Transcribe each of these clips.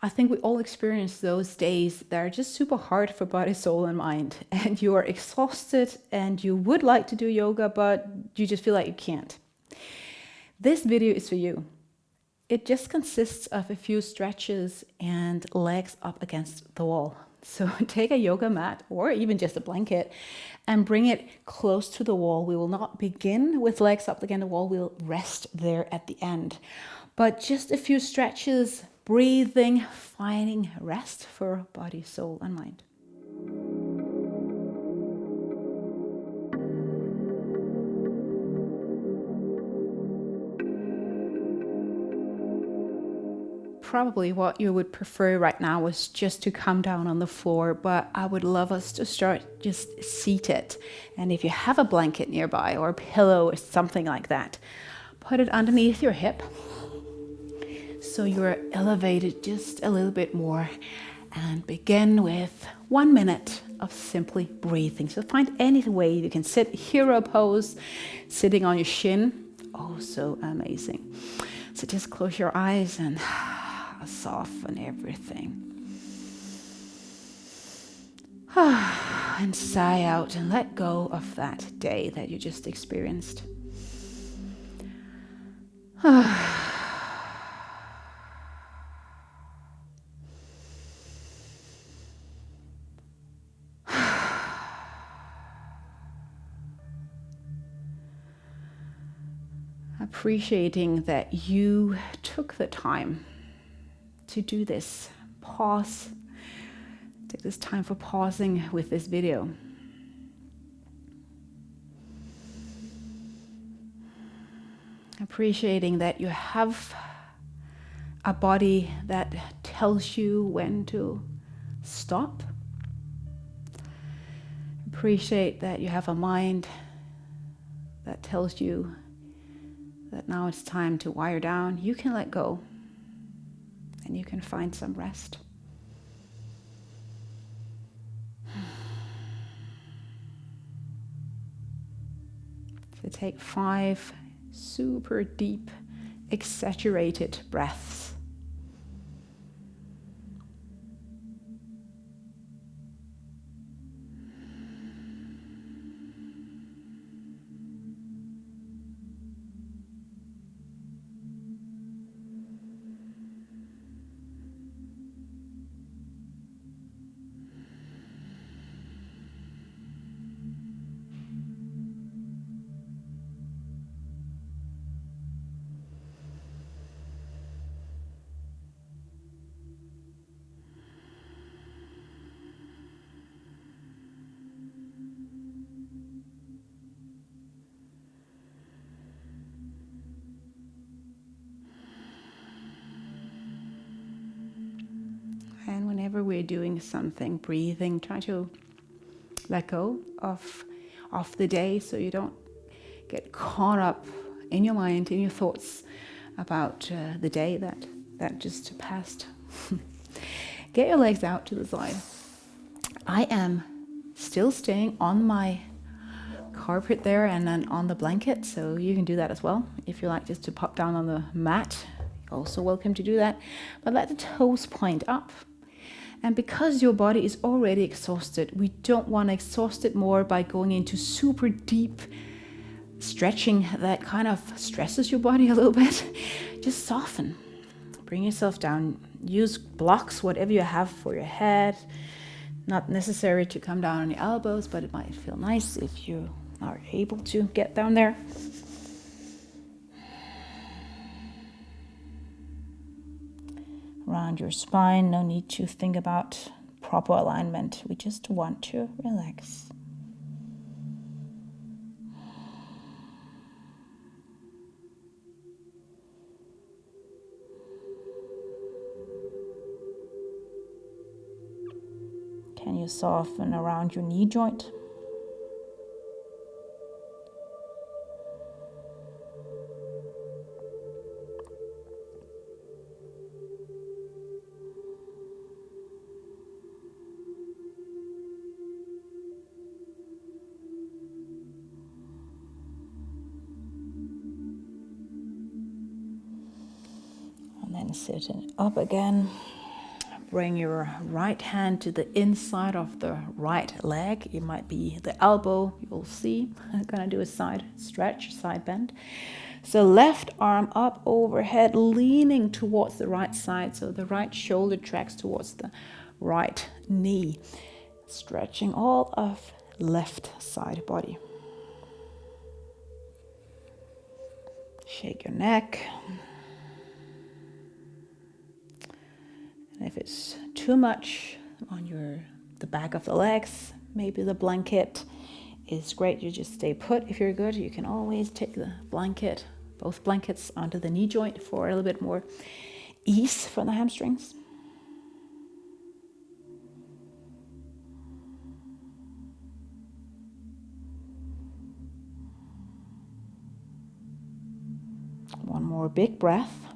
I think we all experience those days that are just super hard for body, soul, and mind. And you are exhausted and you would like to do yoga, but you just feel like you can't. This video is for you. It just consists of a few stretches and legs up against the wall. So take a yoga mat or even just a blanket and bring it close to the wall. We will not begin with legs up against the wall. We'll rest there at the end. But just a few stretches, breathing, finding rest for body, soul, and mind. Probably what you would prefer right now is just to come down on the floor, but I would love us to start just seated. And if you have a blanket nearby or a pillow or something like that, put it underneath your hip so you're elevated just a little bit more, and begin with 1 minute of simply breathing. So find any way you can sit. Hero pose, sitting on your shin. Oh, so amazing. So just close your eyes and soften everything. And sigh out and let go of that day that you just experienced. Appreciating that you took the time to do this. Pause. Take this time for pausing with this video. Appreciating that you have a body that tells you when to stop. Appreciate that you have a mind that tells you that now it's time to wire down. You can let go and you can find some rest. So take 5 super deep, exaggerated breaths. And whenever we're doing something, breathing, try to let go of the day so you don't get caught up in your mind, in your thoughts about the day that just passed. Get your legs out to the side. I am still staying on my carpet there and then on the blanket, so you can do that as well. If you like just to pop down on the mat, you're also welcome to do that. But let the toes point up. And because your body is already exhausted, we don't want to exhaust it more by going into super deep stretching that kind of stresses your body a little bit. Just soften. Bring yourself down. Use blocks, whatever you have for your head. Not necessary to come down on your elbows, but it might feel nice if you are able to get down there. Around your spine, no need to think about proper alignment. We just want to relax. Can you soften around your knee joint? And then sitting up again. Bring your right hand to the inside of the right leg. It might be the elbow, you'll see. I'm gonna do a side stretch, side bend. So left arm up overhead, leaning towards the right side. So the right shoulder tracks towards the right knee. Stretching all of left side body. Shake your neck. And if it's too much on the back of the legs, maybe the blanket is great. You just stay put. If you're good, you can always take the blanket, both blankets, onto the knee joint for a little bit more ease for the hamstrings. One more big breath.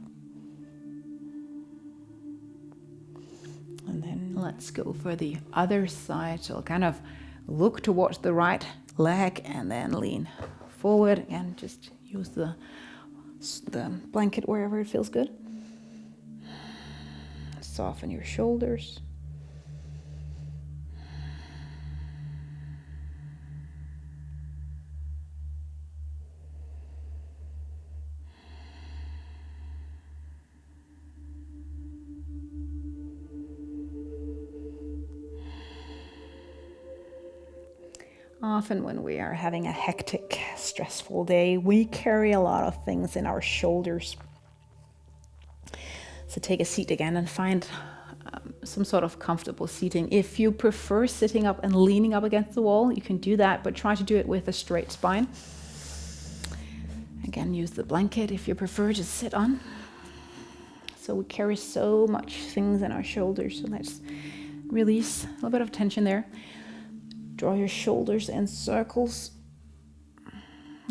And then let's go for the other side. So kind of look towards the right leg and then lean forward and just use the blanket wherever it feels good. Soften your shoulders. Often when we are having a hectic, stressful day, we carry a lot of things in our shoulders. So take a seat again and find some sort of comfortable seating. If you prefer sitting up and leaning up against the wall, you can do that, but try to do it with a straight spine. Again, use the blanket if you prefer, just sit on. So we carry so much things in our shoulders, so let's release a little bit of tension there. Draw your shoulders in circles.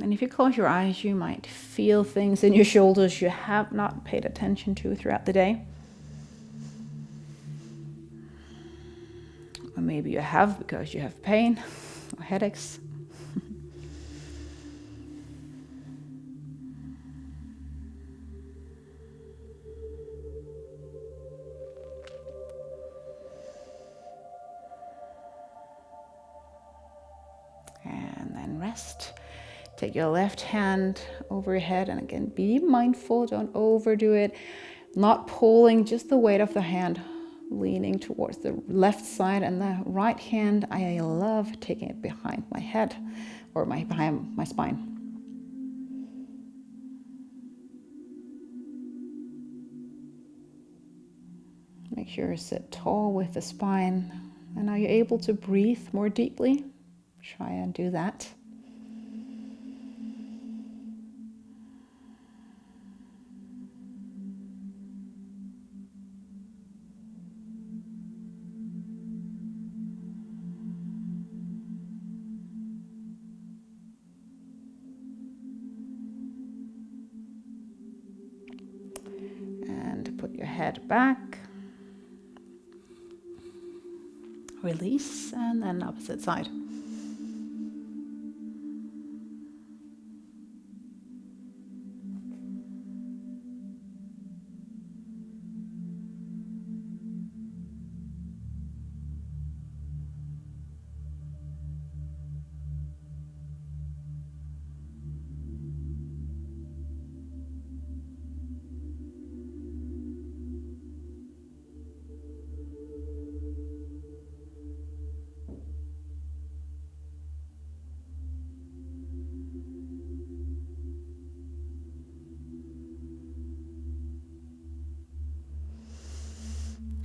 And if you close your eyes, you might feel things in your shoulders you have not paid attention to throughout the day. Or maybe you have because you have pain or headaches. Take your left hand over your head, and again, be mindful, don't overdo it. Not pulling, just the weight of the hand leaning towards the left side, and the right hand, I love taking it behind my head or behind my spine. Make sure you sit tall with the spine. And are you able to breathe more deeply? Try and do that. Put your head back, release, and then opposite side.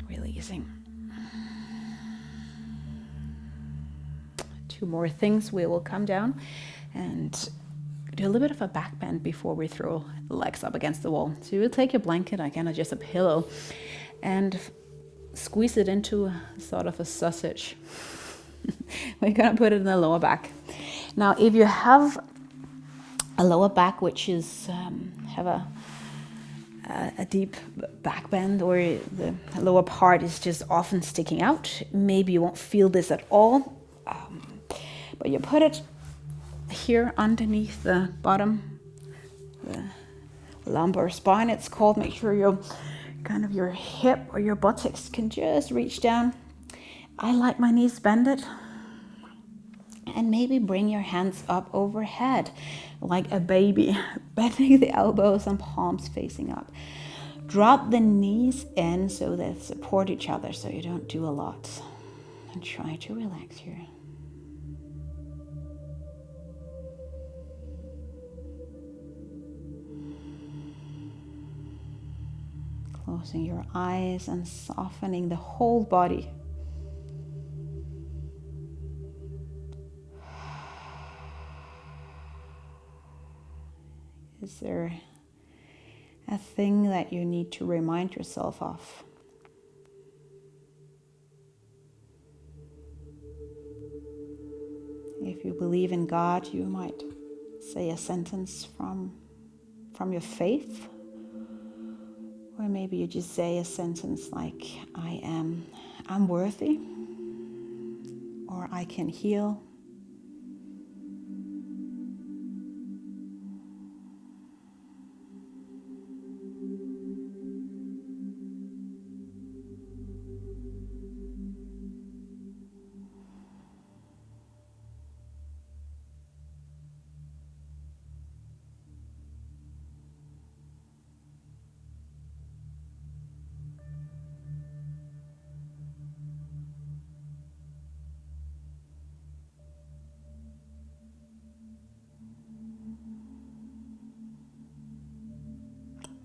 Releasing. Two more things. We will come down and do a little bit of a back bend before we throw the legs up against the wall. So you'll take your blanket, again, or just a pillow, and squeeze it into sort of a sausage. We're gonna put it in the lower back. Now, if you have a lower back which is have a deep back bend, or the lower part is just often sticking out, maybe you won't feel this at all, but you put it here underneath the bottom, the lumbar spine it's called. Make sure you're kind of your hip or your buttocks can just reach down. I like my knees bended. And maybe bring your hands up overhead like a baby, bending the elbows and palms facing up. Drop the knees in so they support each other so you don't do a lot. And try to relax here. Closing your eyes and softening the whole body. Is there a thing that you need to remind yourself of? If you believe in God, you might say a sentence from your faith. Or maybe you just say a sentence like, I'm worthy, or I can heal.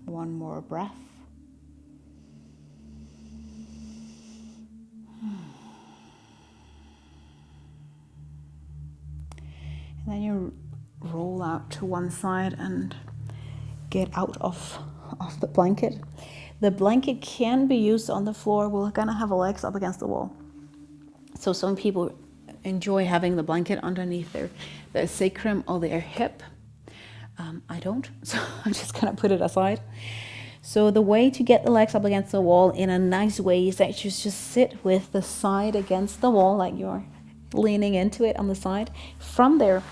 One more breath. And then you roll out to one side and get out of the blanket. The blanket can be used on the floor. We're gonna have our legs up against the wall. So some people enjoy having the blanket underneath their sacrum or their hip. I don't, so I'm just gonna put it aside. So the way to get the legs up against the wall in a nice way is that you just sit with the side against the wall, like you're leaning into it on the side. From there,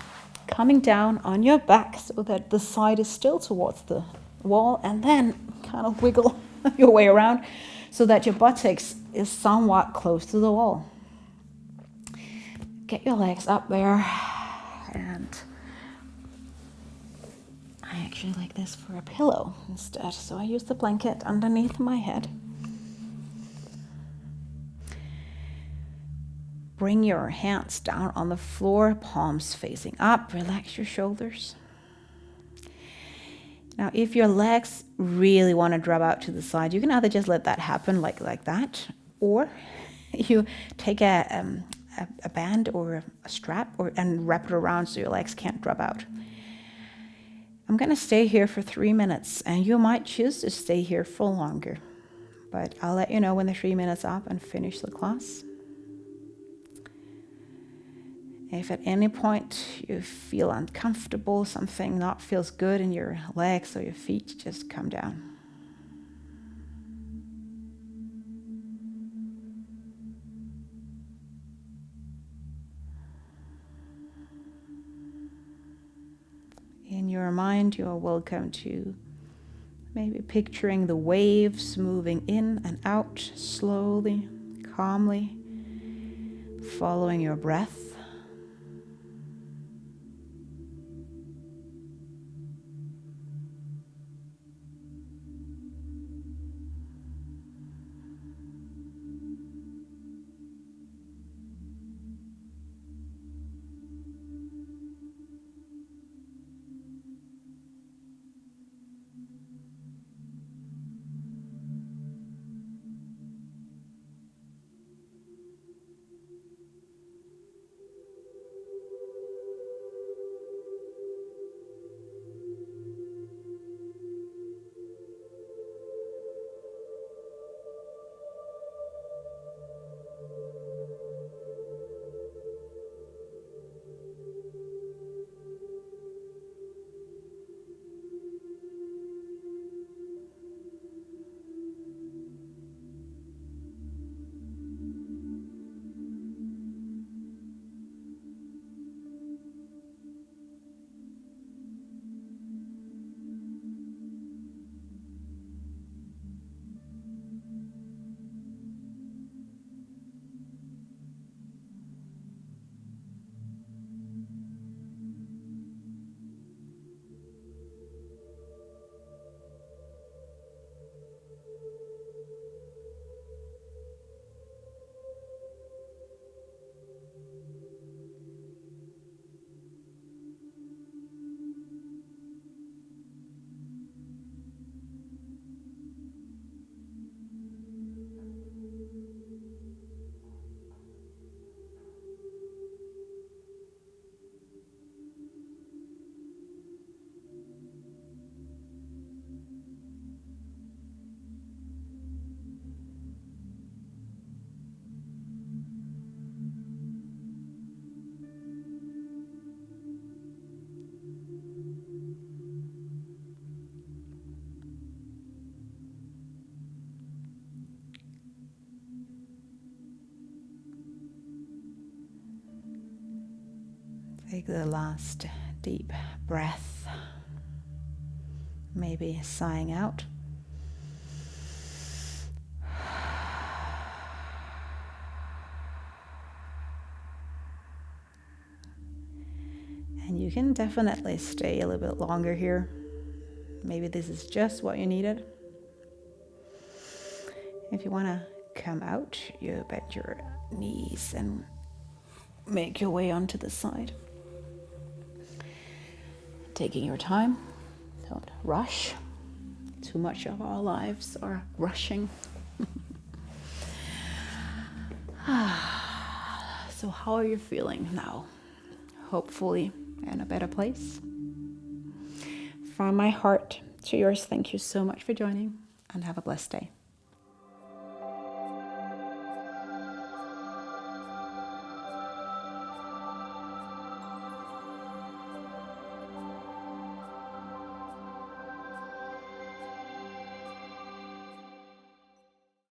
coming down on your back so that the side is still towards the wall, and then kind of wiggle your way around so that your buttocks is somewhat close to the wall. Get your legs up there, and I actually like this for a pillow instead, so I use the blanket underneath my head. Bring your hands down on the floor, palms facing up, relax your shoulders. Now, if your legs really want to drop out to the side, you can either just let that happen like that, or you take a band or a strap and wrap it around so your legs can't drop out. I'm going to stay here for 3 minutes, and you might choose to stay here for longer, but I'll let you know when the 3 minutes up and finish the class. If at any point you feel uncomfortable, something not feels good in your legs or your feet, just come down. In your mind, you are welcome to maybe picturing the waves moving in and out slowly, calmly, following your breath. Take the last deep breath, maybe sighing out. And you can definitely stay a little bit longer here. Maybe this is just what you needed. If you want to come out, you bend your knees and make your way onto the side. Taking your time, don't rush. Too much of our lives are rushing. So how are you feeling now? Hopefully in a better place. From my heart to yours, thank you so much for joining, and have a blessed day.